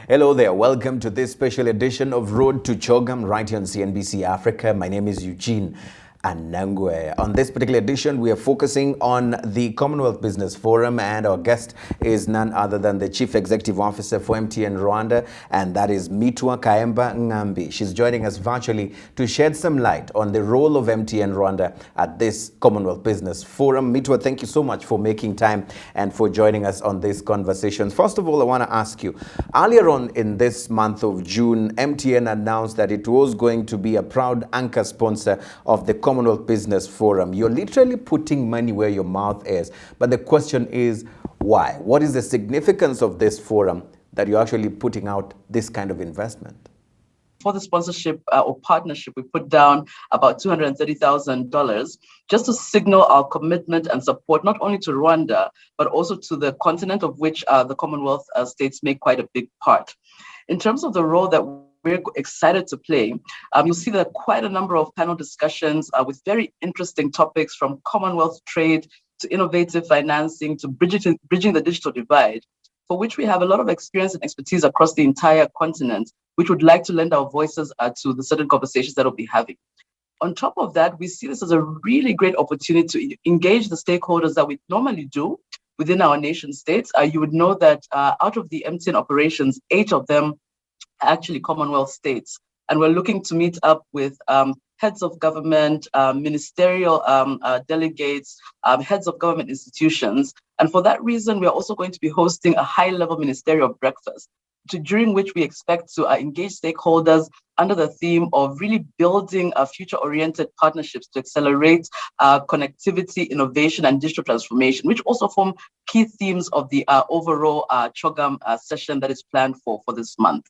Hello there, welcome to this special edition of Road to CHOGM right here on CNBC Africa. My name is Eugene Anangwe. On this particular edition, we are focusing on the Commonwealth Business Forum, and our guest is none other than the Chief Executive Officer for MTN Rwanda, and that is Mitwa Kaemba Ngambi. She's joining us virtually to shed some light on the role of MTN Rwanda at this Commonwealth Business Forum. Mitwa, thank you so much for making time and for joining us on this conversation. First of all, I want to ask you, earlier on in this month of June, MTN announced that it was going to be a proud anchor sponsor of the Commonwealth Business Forum. You're literally putting money where your mouth is. But the question is, why? What is the significance of this forum that you're actually putting out this kind of investment? For the sponsorship or partnership, we put down about $230,000 just to signal our commitment and support not only to Rwanda, but also to the continent of which the Commonwealth states make quite a big part. In terms of the role that we're excited to play, you'll see there are quite a number of panel discussions with very interesting topics, from Commonwealth trade to innovative financing to bridging the digital divide, for which we have a lot of experience and expertise across the entire continent, which would like to lend our voices to the certain conversations that we'll be having. On top of that, we see this as a really great opportunity to engage the stakeholders that we normally do within our nation states. You would know that out of the MTN operations, 8 of them are actually Commonwealth states. And we're looking to meet up with heads of government, ministerial delegates, heads of government institutions. And for that reason, we are also going to be hosting a high-level ministerial breakfast, during which we expect to engage stakeholders under the theme of really building future-oriented partnerships to accelerate connectivity, innovation, and digital transformation, which also form key themes of the overall CHOGM session that is planned for this month.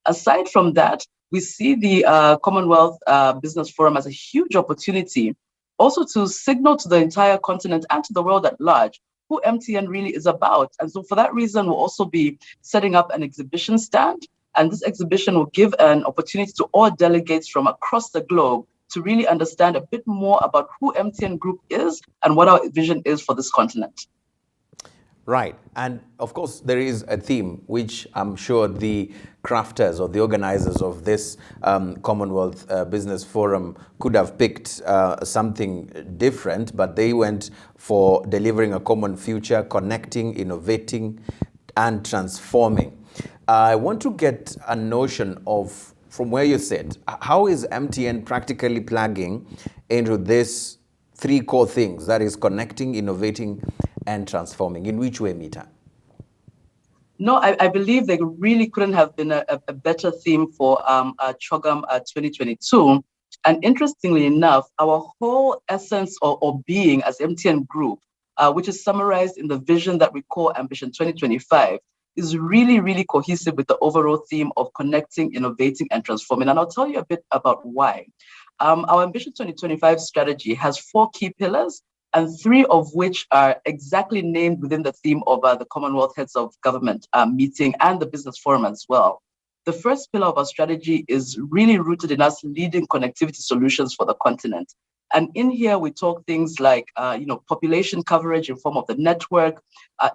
Aside from that, we see the Commonwealth Business Forum as a huge opportunity also to signal to the entire continent and to the world at large who MTN really is about. And so for that reason, we'll also be setting up an exhibition stand. And this exhibition will give an opportunity to all delegates from across the globe to really understand a bit more about who MTN Group is and what our vision is for this continent. Right. And of course, there is a theme which I'm sure the crafters or the organizers of this Commonwealth Business Forum could have picked something different, but they went for delivering a common future, connecting, innovating, and transforming. I want to get a notion of, from where you sit, how is MTN practically plugging into this 3 core things, that is connecting, innovating, and transforming? In which way, Mita? No, I believe there really couldn't have been a better theme for CHOGM 2022. And interestingly enough, our whole essence or being as MTN Group, which is summarized in the vision that we call Ambition 2025, is really, really cohesive with the overall theme of connecting, innovating, and transforming. And I'll tell you a bit about why. Our Ambition 2025 strategy has 4 key pillars, and 3 of which are exactly named within the theme of the Commonwealth Heads of Government meeting and the Business Forum as well. The first pillar of our strategy is really rooted in us leading connectivity solutions for the continent. And in here, we talk things like, population coverage in form of the network,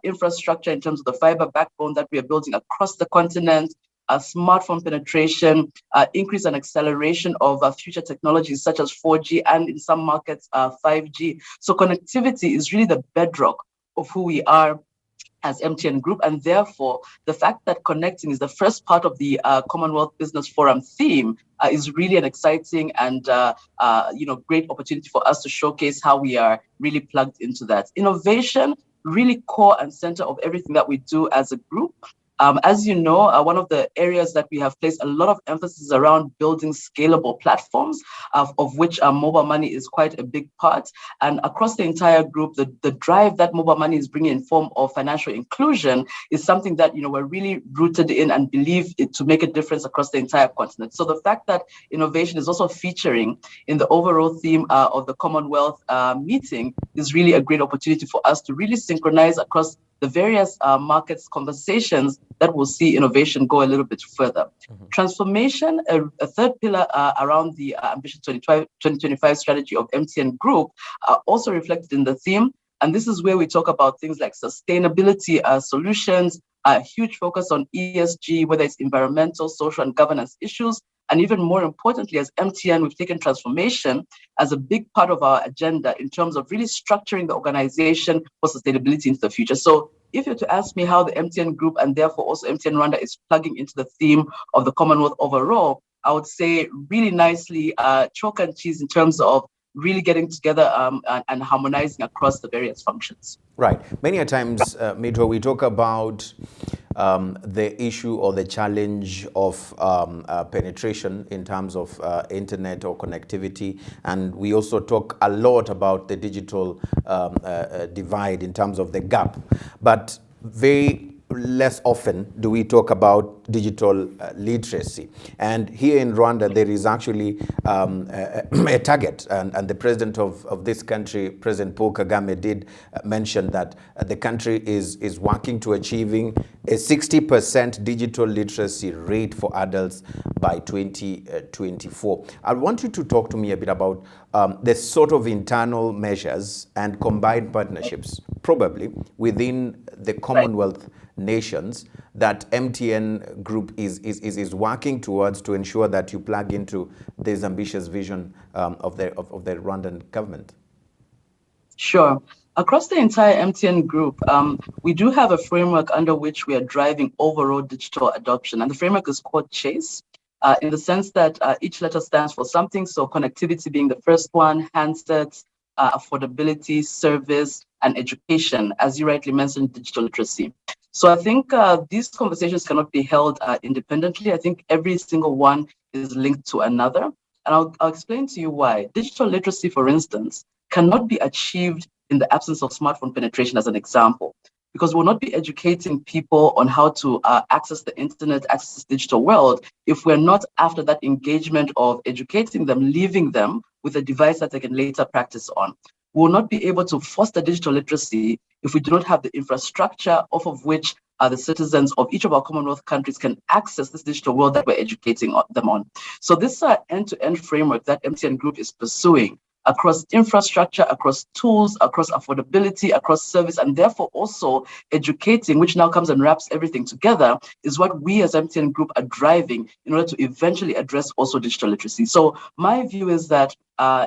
infrastructure in terms of the fiber backbone that we are building across the continent, smartphone penetration, increase and acceleration of future technologies such as 4G and in some markets, 5G. So connectivity is really the bedrock of who we are as MTN Group. And therefore, the fact that connecting is the first part of the Commonwealth Business Forum theme is really an exciting and great opportunity for us to showcase how we are really plugged into that. Innovation, really core and center of everything that we do as a group. As you know, one of the areas that we have placed a lot of emphasis around building scalable platforms, of which mobile money is quite a big part. And across the entire group, the drive that mobile money is bringing in form of financial inclusion is something that we're really rooted in and believe it to make a difference across the entire continent. So the fact that innovation is also featuring in the overall theme of the Commonwealth meeting is really a great opportunity for us to really synchronize across the various markets conversations that will see innovation go a little bit further. Mm-hmm. Transformation, a third pillar around the Ambition 2025 strategy of MTN Group, also reflected in the theme, And this is where we talk about things like sustainability solutions, a huge focus on ESG, whether it's environmental, social, and governance issues. And even more importantly, as MTN, we've taken transformation as a big part of our agenda in terms of really structuring the organization for sustainability into the future. So if you're to ask me how the MTN Group and therefore also MTN Rwanda is plugging into the theme of the Commonwealth overall, I would say really nicely chalk and cheese in terms of really getting together and harmonizing across the various functions. Right. Many a times, Mitro, we talk about the issue or the challenge of penetration in terms of internet or connectivity. And we also talk a lot about the digital divide in terms of the gap. But very less often do we talk about digital literacy. And here in Rwanda, there is actually a target. And the president of this country, President Paul Kagame, did mention that the country is working to achieving a 60% digital literacy rate for adults by 2024. I want you to talk to me a bit about the sort of internal measures and combined partnerships, probably within the Commonwealth nations, that MTN Group is working towards to ensure that you plug into this ambitious vision of the Rwandan government? Sure. Across the entire MTN Group, we do have a framework under which we are driving overall digital adoption. And the framework is called CHASE, in the sense that each letter stands for something. So connectivity being the first one, handsets, affordability, service, and education, as you rightly mentioned, digital literacy. So I think these conversations cannot be held independently. I think every single one is linked to another. And I'll explain to you why. Digital literacy, for instance, cannot be achieved in the absence of smartphone penetration, as an example, because we'll not be educating people on how to access the internet, access the digital world, if we're not after that engagement of educating them, leaving them with a device that they can later practice on. We will not be able to foster digital literacy if we do not have the infrastructure off of which the citizens of each of our Commonwealth countries can access this digital world that we're educating them on. So this end-to-end framework that MTN Group is pursuing across infrastructure, across tools, across affordability, across service, and therefore also educating, which now comes and wraps everything together, is what we as MTN Group are driving in order to eventually address also digital literacy. So my view is that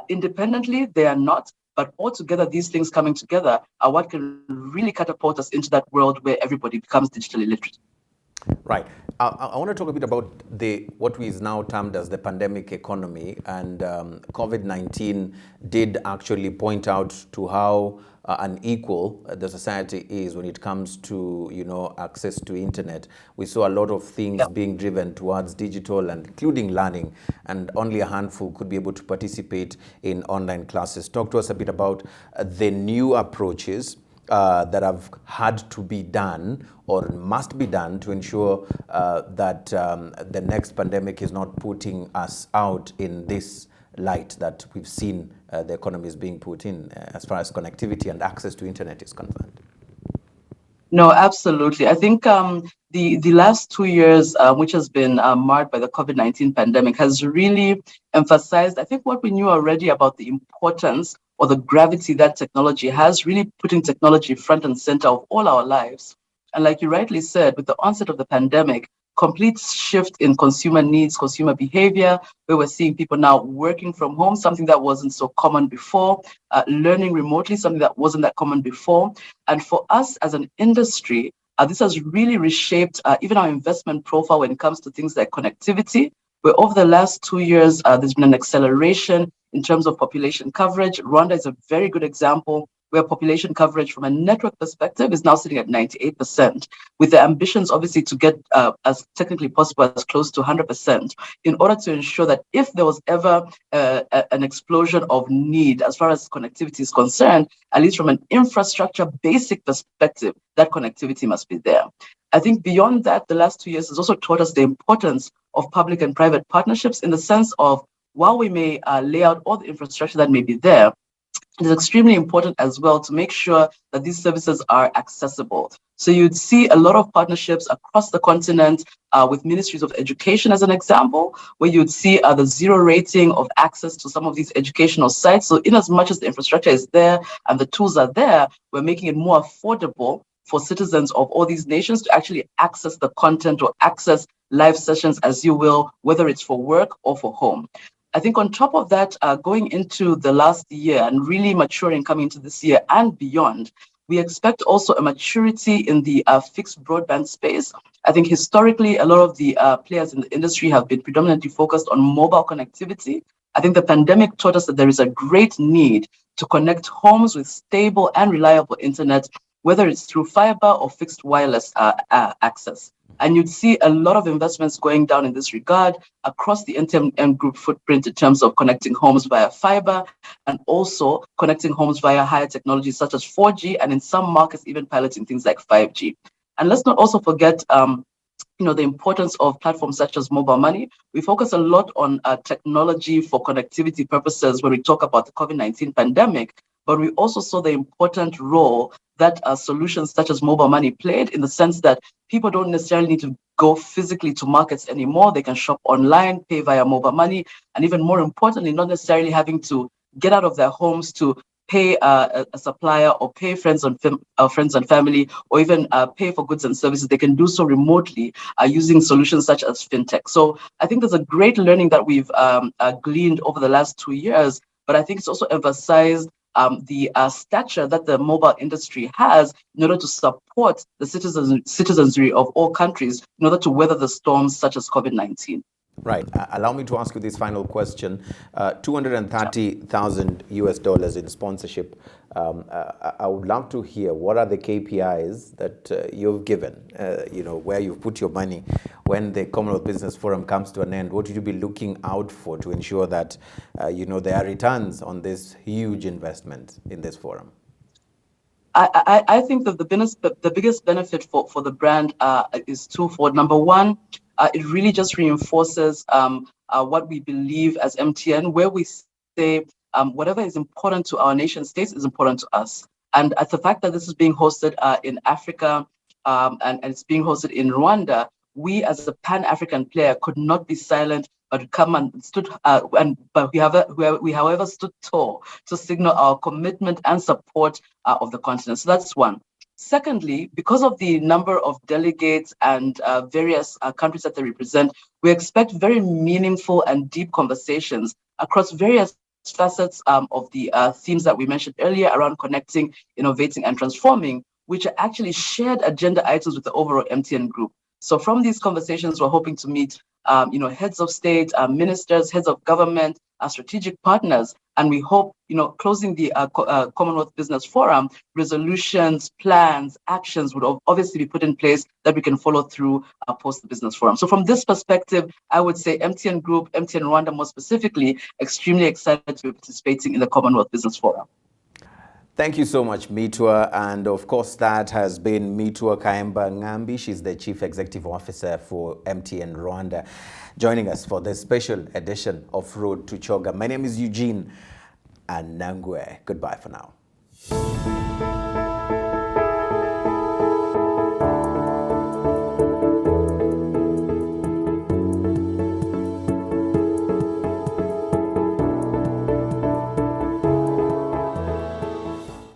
independently, they are not, but altogether, these things coming together are what can really catapult us into that world where everybody becomes digitally literate. Right. I want to talk a bit about what is now termed as the pandemic economy, and COVID-19 did actually point out to how unequal the society is when it comes to access to internet. We saw a lot of things being driven towards digital and including learning, and only a handful could be able to participate in online classes. Talk to us a bit about the new approaches that have had to be done or must be done to ensure that the next pandemic is not putting us out in this light that we've seen the economy is being put in as far as connectivity and access to internet is concerned. No, absolutely. I think the last 2 years, which has been marked by the COVID-19 pandemic, has really emphasized, I think, what we knew already about the importance or the gravity that technology has, really putting technology front and center of all our lives. And like you rightly said, with the onset of the pandemic, complete shift in consumer needs, consumer behavior, where we're seeing people now working from home, something that wasn't so common before, learning remotely, something that wasn't that common before. And for us as an industry, this has really reshaped even our investment profile when it comes to things like connectivity, where over the last 2 years, there's been an acceleration in terms of population coverage. Rwanda is a very good example where population coverage from a network perspective is now sitting at 98%, with the ambitions obviously to get as technically possible as close to 100% in order to ensure that if there was ever an explosion of need as far as connectivity is concerned, at least from an infrastructure basic perspective, that connectivity must be there. I think beyond that, the last 2 years has also taught us the importance of public and private partnerships in the sense of, while we may lay out all the infrastructure that may be there, it is extremely important as well to make sure that these services are accessible. So you'd see a lot of partnerships across the continent with ministries of education, as an example, where you'd see the zero rating of access to some of these educational sites. So in as much as the infrastructure is there and the tools are there, we're making it more affordable for citizens of all these nations to actually access the content or access live sessions, as you will, whether it's for work or for home. I think on top of that, going into the last year and really maturing coming into this year and beyond, we expect also a maturity in the fixed broadband space. I think historically, a lot of the players in the industry have been predominantly focused on mobile connectivity. I think the pandemic taught us that there is a great need to connect homes with stable and reliable internet, whether it's through fiber or fixed wireless access. And you'd see a lot of investments going down in this regard across the MTN group footprint in terms of connecting homes via fiber and also connecting homes via higher technologies such as 4G, and in some markets even piloting things like 5G. And let's not also forget the importance of platforms such as mobile money. We focus a lot on technology for connectivity purposes when we talk about the COVID-19 pandemic, but we also saw the important role that solutions such as mobile money played, in the sense that people don't necessarily need to go physically to markets anymore. They can shop online, pay via mobile money, and even more importantly, not necessarily having to get out of their homes to pay a supplier or pay friends and family, or even pay for goods and services. They can do so remotely using solutions such as fintech. So I think there's a great learning that we've gleaned over the last 2 years, but I think it's also emphasized the stature that the mobile industry has in order to support the citizenry of all countries in order to weather the storms such as COVID-19. Right. Allow me to ask you this final question. 230,000 US dollars in sponsorship. I would love to hear what are the KPIs that you've given, where you've put your money when the Commonwealth Business Forum comes to an end. What would you be looking out for to ensure that, there are returns on this huge investment in this forum? I think that the biggest benefit for the brand is twofold. Number one, it really just reinforces what we believe as MTN, where we say whatever is important to our nation states is important to us. And the fact that this is being hosted in Africa and it's being hosted in Rwanda, we as a Pan-African player could not be silent, but come and stood, we however stood tall to signal our commitment and support of the continent. So that's one. Secondly, because of the number of delegates and various countries that they represent, we expect very meaningful and deep conversations across various facets of the themes that we mentioned earlier around connecting, innovating, and transforming, which are actually shared agenda items with the overall MTN group. So from these conversations, we're hoping to meet heads of state, ministers, heads of government, strategic partners, and we hope, closing the Commonwealth Business Forum, resolutions, plans, actions would obviously be put in place that we can follow through post the Business Forum. So from this perspective, I would say MTN Group, MTN Rwanda more specifically, extremely excited to be participating in the Commonwealth Business Forum. Thank you so much, Mitua. And of course, that has been Mitua Kaemba Ngambi. She's the Chief Executive Officer for MTN Rwanda, joining us for this special edition of Road to CHOGM. My name is Eugene Anangwe. Goodbye for now.